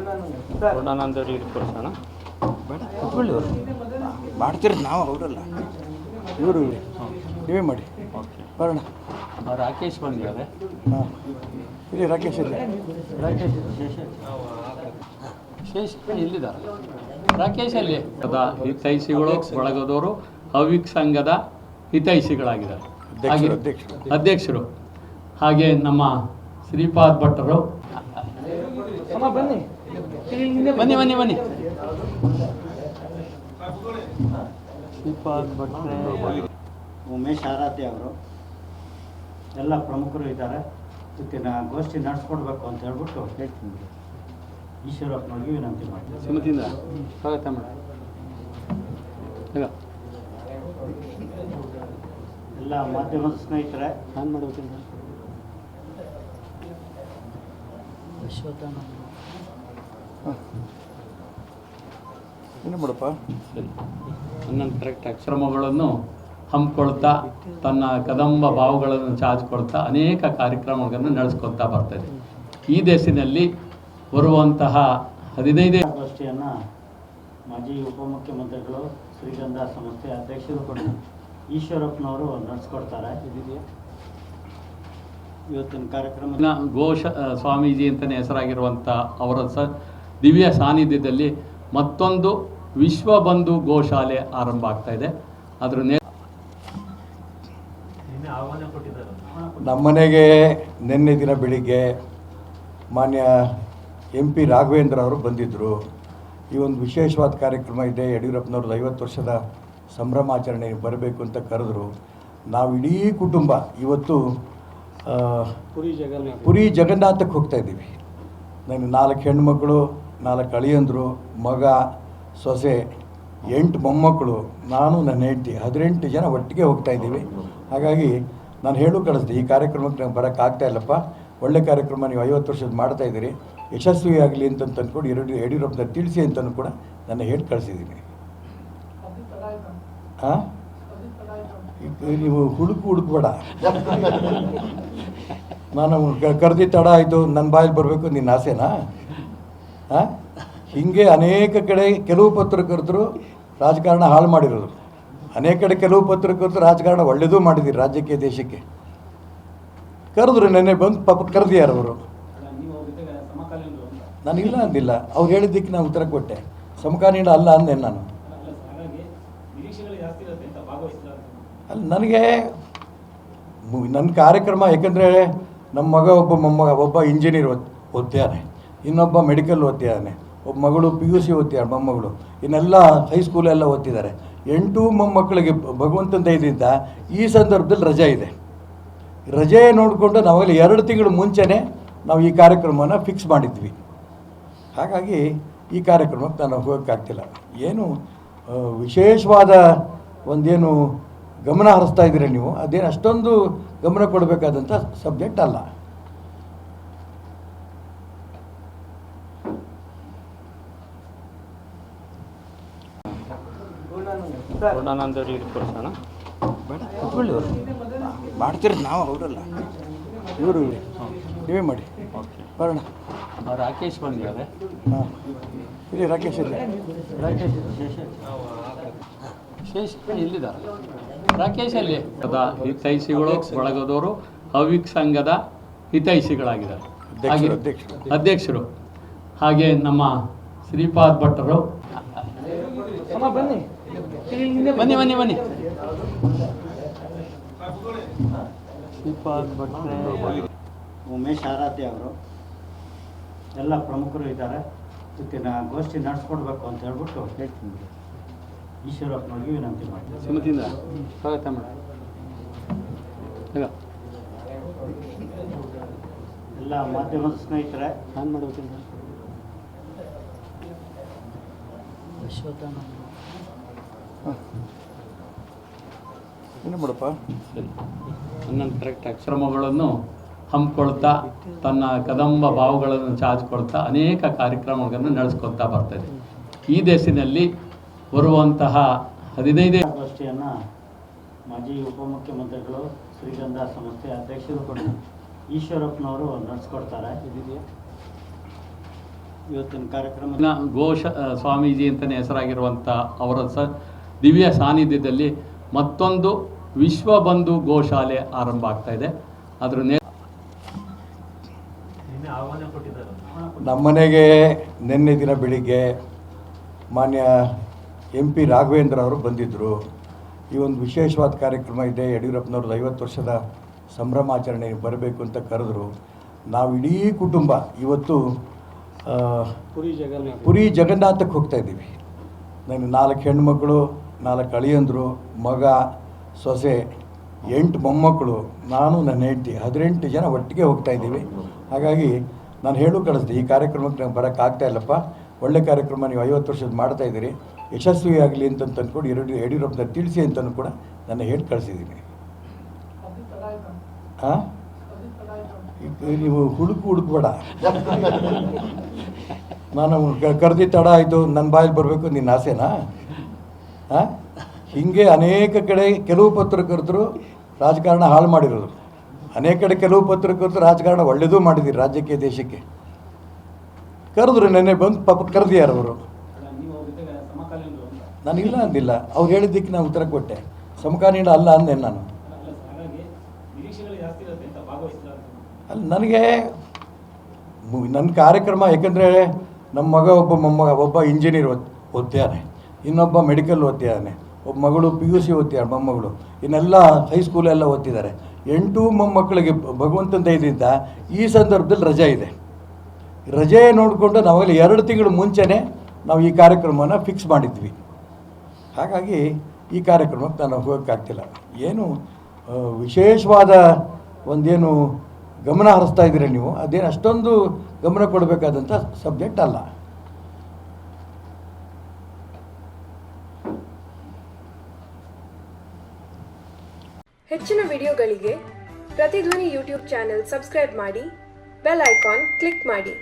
ಪೂರ್ಣಾನಂದವ್ರಿಗೆ ಕೊಡ್ಸೋಣ. ಬೇಡ ಕುತ್ಕೊಳ್ಳಿ, ಅವರು ಮಾಡ್ತಿರೋದು ನಾವು, ಅವರಲ್ಲ ಇವರು. ನೀವೇ ಮಾಡಿ. ಓಕೆ, ಬರೋಣ. ರಾಕೇಶ್ ಬಂದಿದ್ದಾರೆ. ಹಾಂ, ಇಲ್ಲಿ ರಾಕೇಶ್ ಇಲ್ಲ. ರಾಕೇಶ್ ಶೇಷ್ ಇಲ್ಲಿದ್ದಾರೆ. ರಾಕೇಶ್ ಅಲ್ಲಿ ಹಿತೈಷಿಗಳು ಬಳಗದವರು ಹವ್ಯಕ ಸಂಘದ ಹಿತೈಷಿಗಳಾಗಿದ್ದಾರೆ, ಅಧ್ಯಕ್ಷರು. ಹಾಗೆ ನಮ್ಮ ಶ್ರೀಪಾದ್ ಭಟ್ಟರು. ಬನ್ನಿ ಬನ್ನಿ ಬನ್ನಿ ಬನ್ನಿ. ಶ್ರೀಪಾದ್ ಭಟ್ರೆ, ಉಮೇಶ್ ಆರಾಧ್ಯ ಅವರು, ಎಲ್ಲ ಪ್ರಮುಖರು ಇದ್ದಾರೆ. ಇವತ್ತಿನ ಗೋಷ್ಠಿ ನಡೆಸ್ಕೊಡ್ಬೇಕು ಅಂತ ಹೇಳ್ಬಿಟ್ಟು ಈಶ್ವರಪ್ಪನವ್ರಿಗೆ ವಿನಂತಿ ಮಾಡ್ತೀವಿ. ಸುಮತಿಯಿಂದ ಸ್ವಾಗತ ಮಾಡಿ. ಎಲ್ಲ ಮಾಧ್ಯಮದ ಸ್ನೇಹಿತರೆ, ನಾನು ಮಾಡಬೇಕಿಲ್ಲ ಏನು ಮಾಡಪ್ಪ. ಸರಿ, ಹನ್ನೊಂದು ಕರೆಕ್ಟ್ ಶ್ರಮಗಳನ್ನು ಹಮ್ಮಿಕೊಳ್ತಾ, ತನ್ನ ಕದಂಬ ಭಾವಗಳನ್ನು ಚಾಚಿಕೊಳ್ತಾ ಅನೇಕ ಕಾರ್ಯಕ್ರಮಗಳನ್ನು ನಡೆಸ್ಕೊಳ್ತಾ ಬರ್ತದೆ. ಈ ದೇಶದಲ್ಲಿ ಬರುವಂತಹ 15 ಗೋಷ್ಠಿಯನ್ನು ಮಾಜಿ ಉಪಮುಖ್ಯಮಂತ್ರಿಗಳು, ಶ್ರೀಗಂಧ ಸಂಸ್ಥೆ ಅಧ್ಯಕ್ಷರು ಕೂಡ ಈಶ್ವರಪ್ಪನವರು ನಡೆಸ್ಕೊಡ್ತಾರೆ. ಇವತ್ತಿನ ಕಾರ್ಯಕ್ರಮ ಸ್ವಾಮೀಜಿ ಅಂತಲೇ ಹೆಸರಾಗಿರುವಂಥ ಅವರ ದಿವ್ಯ ಸಾನ್ನಿಧ್ಯದಲ್ಲಿ ಮತ್ತೊಂದು ವಿಶ್ವಬಂಧು ಗೋಶಾಲೆ ಆರಂಭ ಆಗ್ತಾ ಇದೆ. ಅದರ ನಮ್ಮನೆಗೆ ನಿನ್ನೆ ದಿನ ಬೆಳಿಗ್ಗೆ ಮಾನ್ಯ MP ರಾಘವೇಂದ್ರ ಅವರು ಬಂದಿದ್ದರು. ಈ ಒಂದು ವಿಶೇಷವಾದ ಕಾರ್ಯಕ್ರಮ ಇದೆ, ಯಡಿಯೂರಪ್ಪನವ್ರದ್ದು 50 ವರ್ಷದ ಸಂಭ್ರಮಾಚರಣೆ ಬರಬೇಕು ಅಂತ ಕರೆದ್ರು. ನಾವು ಇಡೀ ಕುಟುಂಬ ಇವತ್ತು ಪುರಿ ಜಗನ್ನಾಥಕ್ಕೆ ಹೋಗ್ತಾ ಇದ್ದೀವಿ. ನಾನು 4 ಹೆಣ್ಮಕ್ಳು, 4 ಅಳಿಯಂದರು, ಮಗ, ಸೊಸೆ, 8 ಮೊಮ್ಮಕ್ಕಳು, ನಾನು ನನ್ನ ಹೆಂಡತಿ, 18 ಜನ ಒಟ್ಟಿಗೆ ಹೋಗ್ತಾ ಇದ್ದೀವಿ. ಹಾಗಾಗಿ ನಾನು ಕಳಿಸ್ದೆ, ಈ ಕಾರ್ಯಕ್ರಮಕ್ಕೆ ನಂಗೆ ಬರೋಕ್ಕಾಗ್ತಾ ಇಲ್ಲಪ್ಪ, ಒಳ್ಳೆ ಕಾರ್ಯಕ್ರಮ ನೀವು 50 ವರ್ಷದ ಮಾಡ್ತಾ ಇದ್ದೀರಿ, ಯಶಸ್ವಿಯಾಗಲಿ ಅಂತ ಅಂದ್ಕೊಂಡು ಯಡಿಯೂರಪ್ಪನ ತಿಳಿಸಿ ಅಂತಲೂ ಕೂಡ ನನ್ನ ಕಳಿಸಿದ್ದೀನಿ. ಹಾಂ, ನೀವು ಹುಡುಕಬೇಡ, ನಾನು ಕರೆದಿ ತಡ ಆಯಿತು, ನನ್ನ ಬಾಯಲ್ಲಿ ಬರಬೇಕು ನಿನ್ನ ಆಸೆನಾ? ಹಾಂ, ಹೀಗೆ ಅನೇಕ ಕಡೆ ಕೆಲವು ಪತ್ರಕರ್ತರು ರಾಜಕಾರಣ ಹಾಳು ಮಾಡಿರೋದು, ಅನೇಕ ಕಡೆ ಕೆಲವು ಪತ್ರಕರ್ತರು ರಾಜಕಾರಣ ಒಳ್ಳೆಯದೂ ಮಾಡಿದ್ದೀರಿ ರಾಜ್ಯಕ್ಕೆ, ದೇಶಕ್ಕೆ. ಕರೆದ್ರು, ನೆನ್ನೆ ಬಂದು ಪಾಪ ಕರೆದಿಯಾರ ಅವರು. ನಾನು ಇಲ್ಲ ಅಂದಿಲ್ಲ, ಅವ್ರು ಹೇಳಿದ್ದಕ್ಕೆ ನಾನು ಉತ್ತರ ಕೊಟ್ಟೆ. ಸಮಕಾಲೀನ ಅಲ್ಲ ಅಂದೆ ನಾನು. ಅಲ್ಲ, ನನಗೆ ನನ್ನ ಕಾರ್ಯಕ್ರಮ, ಯಾಕಂದರೆ ನಮ್ಮ ಮಗ ಒಬ್ಬ ಇಂಜಿನಿಯರ್ ಓದ್ತಿದ್ದಾನೆ, ಇನ್ನೊಬ್ಬ ಮೆಡಿಕಲ್ ಓದ್ತಿದ್ದಾನೆ, ಒಬ್ಬ ಮಗಳು PUC ಓದ್ತಿದ್ದಾಳೆ, ಮೊಮ್ಮಗಳು, ಇನ್ನೆಲ್ಲ ಹೈಸ್ಕೂಲೆಲ್ಲ ಓದ್ತಿದ್ದಾರೆ. 8 ಮೊಮ್ಮಕ್ಕಳಿಗೆ ಭಗವಂತನ ದಯದಿಂದ ಈ ಸಂದರ್ಭದಲ್ಲಿ ರಜೆ ಇದೆ. ರಜೆ ನೋಡಿಕೊಂಡು ನಾವಾಗಲೇ 2 ತಿಂಗಳು ಮುಂಚೆನೇ ನಾವು ಈ ಕಾರ್ಯಕ್ರಮನ ಫಿಕ್ಸ್ ಮಾಡಿದ್ವಿ. ಹಾಗಾಗಿ ಈ ಕಾರ್ಯಕ್ರಮಕ್ಕೆ ನಾನು ಹೋಗೋಕ್ಕಾಗ್ತಿಲ್ಲ. ಏನು ವಿಶೇಷವಾದ ಒಂದೇನು ಗಮನ ಹರಿಸ್ತಾ ಇದ್ದೀರಿ ನೀವು, ಅದೇನು ಅಷ್ಟೊಂದು ಗಮನ ಕೊಡಬೇಕಾದಂಥ ಸಬ್ಜೆಕ್ಟ್ ಅಲ್ಲ. ಪೂರ್ಣಾನಂದವ್ರಿಗೆ ಕೊಡ್ಸೋಣ. ಬೇಡ ಕುತ್ಕೊಳ್ಳಿ, ಅವರು ಮಾಡ್ತಿರೋದು ನಾವು, ಅವರಲ್ಲ ಇವರು. ನೀವೇ ಮಾಡಿ. ಓಕೆ, ಬರೋಣ. ರಾಕೇಶ್ ಬಂದಿದ್ದಾರೆ. ಹಾಂ, ಇಲ್ಲಿ ರಾಕೇಶ್ ಇಲ್ಲ. ರಾಕೇಶ್ ಶೇಷ್ ಇಲ್ಲಿದ್ದಾರೆ. ರಾಕೇಶ್ ಅಲ್ಲಿ ಹಿತೈಷಿಗಳು ಬಳಗದವರು ಹವ್ಯಕ ಸಂಘದ ಹಿತೈಷಿಗಳಾಗಿದ್ದಾರೆ, ಅಧ್ಯಕ್ಷರು. ಹಾಗೆ ನಮ್ಮ ಶ್ರೀಪಾದ್ ಭಟ್ಟರು. ಬನ್ನಿ ಬನ್ನಿ ಬನ್ನಿ ಬನ್ನಿ. ಶ್ರೀಪಾದ್ ಭಟ್ರೆ, ಉಮೇಶ್ ಆರಾಧ್ಯ ಅವರು, ಎಲ್ಲ ಪ್ರಮುಖರು ಇದ್ದಾರೆ. ಇವತ್ತಿನ ಗೋಷ್ಠಿ ನಡೆಸ್ಕೊಡ್ಬೇಕು ಅಂತ ಹೇಳ್ಬಿಟ್ಟು ಈಶ್ವರಪ್ಪನವ್ರಿಗೆ ವಿನಂತಿ ಮಾಡ್ತೀವಿ. ಸುಮತಿಯಿಂದ ಸ್ವಾಗತ ಮಾಡಿ. ಎಲ್ಲ ಮಾಧ್ಯಮದ ಸ್ನೇಹಿತರೆ, ನಾನು ಮಾಡಬೇಕಿಲ್ಲ ಏನು ಮಾಡಪ್ಪ. ಸರಿ, ಹನ್ನೊಂದು ಕರೆಕ್ಟ್ ಶ್ರಮಗಳನ್ನು ಹಮ್ಮಿಕೊಳ್ತಾ, ತನ್ನ ಕದಂಬ ಭಾವಗಳನ್ನು ಚಾಚಿಕೊಳ್ತಾ ಅನೇಕ ಕಾರ್ಯಕ್ರಮಗಳನ್ನು ನಡೆಸ್ಕೊಳ್ತಾ ಬರ್ತದೆ. ಈ ದೇಶದಲ್ಲಿ ಬರುವಂತಹ 15 ಗೋಷ್ಠಿಯನ್ನು ಮಾಜಿ ಉಪಮುಖ್ಯಮಂತ್ರಿಗಳು, ಶ್ರೀಗಂಧ ಸಂಸ್ಥೆ ಅಧ್ಯಕ್ಷರು ಕೂಡ ಈಶ್ವರಪ್ಪನವರು ನಡೆಸ್ಕೊಡ್ತಾರೆ. ಇವತ್ತಿನ ಕಾರ್ಯಕ್ರಮ ಸ್ವಾಮೀಜಿ ಅಂತಲೇ ಹೆಸರಾಗಿರುವಂಥ ಅವರ ದಿವ್ಯ ಸಾನ್ನಿಧ್ಯದಲ್ಲಿ ಮತ್ತೊಂದು ವಿಶ್ವಬಂಧು ಗೋಶಾಲೆ ಆರಂಭ ಆಗ್ತಾ ಇದೆ. ಅದರ ನಮ್ಮನೆಗೆ ನಿನ್ನೆ ದಿನ ಬೆಳಿಗ್ಗೆ ಮಾನ್ಯ MP ರಾಘವೇಂದ್ರ ಅವರು ಬಂದಿದ್ದರು. ಈ ಒಂದು ವಿಶೇಷವಾದ ಕಾರ್ಯಕ್ರಮ ಇದೆ, ಯಡಿಯೂರಪ್ಪನವ್ರದ್ದು 50 ವರ್ಷದ ಸಂಭ್ರಮಾಚರಣೆ ಬರಬೇಕು ಅಂತ ಕರೆದ್ರು. ನಾವು ಇಡೀ ಕುಟುಂಬ ಇವತ್ತು ಪುರಿ ಜಗನ್ನಾಥಕ್ಕೆ ಹೋಗ್ತಾ ಇದ್ದೀವಿ. ನಾನು 4 ಹೆಣ್ಮಕ್ಳು, 4 ಅಳಿಯಂದರು, ಮಗ, ಸೊಸೆ, 8 ಮೊಮ್ಮಕ್ಕಳು, ನಾನು ನನ್ನ ಹೆಂಡತಿ, 18 ಜನ ಒಟ್ಟಿಗೆ ಹೋಗ್ತಾ ಇದ್ದೀವಿ. ಹಾಗಾಗಿ ನಾನು ಕಳಿಸ್ದೆ, ಈ ಕಾರ್ಯಕ್ರಮಕ್ಕೆ ನಂಗೆ ಬರೋಕ್ಕಾಗ್ತಾ ಇಲ್ಲಪ್ಪ, ಒಳ್ಳೆ ಕಾರ್ಯಕ್ರಮ ನೀವು 50 ವರ್ಷದ ಮಾಡ್ತಾ ಇದ್ದೀರಿ, ಯಶಸ್ವಿಯಾಗಲಿ ಅಂತ ಅಂದ್ಕೊಂಡು ಯಡಿಯೂರಪ್ಪನ ತಿಳಿಸಿ ಅಂತಲೂ ಕೂಡ ನನ್ನ ಕಳಿಸಿದ್ದೀನಿ. ಹಾಂ, ನೀವು ಹುಡುಕಬೇಡ, ನಾನು ಕರೆದಿ ತಡ ಆಯಿತು, ನನ್ನ ಬಾಯಲ್ಲಿ ಬರಬೇಕು ನಿನ್ನ ಆಸೆನಾ? ಹಾಂ, ಹೀಗೆ ಅನೇಕ ಕಡೆ ಕೆಲವು ಪತ್ರಕರ್ತರು ರಾಜಕಾರಣ ಹಾಳು ಮಾಡಿರೋದು, ಅನೇಕ ಕಡೆ ಕೆಲವು ಪತ್ರಕರ್ತರು ರಾಜಕಾರಣ ಒಳ್ಳೆಯದೂ ಮಾಡಿದ್ದೀರಿ ರಾಜ್ಯಕ್ಕೆ, ದೇಶಕ್ಕೆ. ಕರೆದ್ರು, ನೆನ್ನೆ ಬಂದು ಪಾಪ ಕರೆದಿಯಾರ ಅವರು. ನಾನು ಇಲ್ಲ ಅಂದಿಲ್ಲ, ಅವ್ರು ಹೇಳಿದ್ದಕ್ಕೆ ನಾನು ಉತ್ತರ ಕೊಟ್ಟೆ. ಸಮಕಾಲೀನ ಅಲ್ಲ ಅಂದೆ ನಾನು. ಅಲ್ಲ, ನನಗೆ ನನ್ನ ಕಾರ್ಯಕ್ರಮ, ಯಾಕಂದರೆ ನಮ್ಮ ಮಗ ಒಬ್ಬ ಇಂಜಿನಿಯರ್ ಓದ್ತಿದ್ದಾನೆ, ಇನ್ನೊಬ್ಬ ಮೆಡಿಕಲ್ ಓದ್ತಿದ್ದಾನೆ, ಒಬ್ಬ ಮಗಳು PUC ಓದ್ತಿದ್ದಾಳೆ, ಮೊಮ್ಮಗಳು, ಇನ್ನೆಲ್ಲ ಹೈಸ್ಕೂಲೆಲ್ಲ ಓದ್ತಿದ್ದಾರೆ. 8 ಮೊಮ್ಮಕ್ಕಳಿಗೆ ಭಗವಂತನ ದಯದಿಂದ ಈ ಸಂದರ್ಭದಲ್ಲಿ ರಜೆ ಇದೆ. ರಜೆ ನೋಡಿಕೊಂಡು ನಾವಾಗಲೇ 2 ತಿಂಗಳು ಮುಂಚೆನೇ ನಾವು ಈ ಕಾರ್ಯಕ್ರಮನ ಫಿಕ್ಸ್ ಮಾಡಿದ್ವಿ. ಹಾಗಾಗಿ ಈ ಕಾರ್ಯಕ್ರಮಕ್ಕೆ ನಾನು ಹೋಗೋಕ್ಕಾಗ್ತಿಲ್ಲ. ಏನು ವಿಶೇಷವಾದ ಒಂದೇನು ಗಮನ ಹರಿಸ್ತಾ ಇದ್ದೀರಿ ನೀವು, ಅದೇನು ಅಷ್ಟೊಂದು ಗಮನ ಕೊಡಬೇಕಾದಂಥ ಸಬ್ಜೆಕ್ಟ್ ಅಲ್ಲ. ಹೆಚ್ಚಿನ ವಿಡಿಯೋಗಳಿಗೆ ಪ್ರತಿಧ್ವನಿ ಯೂಟ್ಯೂಬ್ ಚಾನೆಲ್ ಸಬ್ಸ್ಕ್ರೈಬ್ ಮಾಡಿ, ಬೆಲ್ ಐಕಾನ್ ಕ್ಲಿಕ್ ಮಾಡಿ.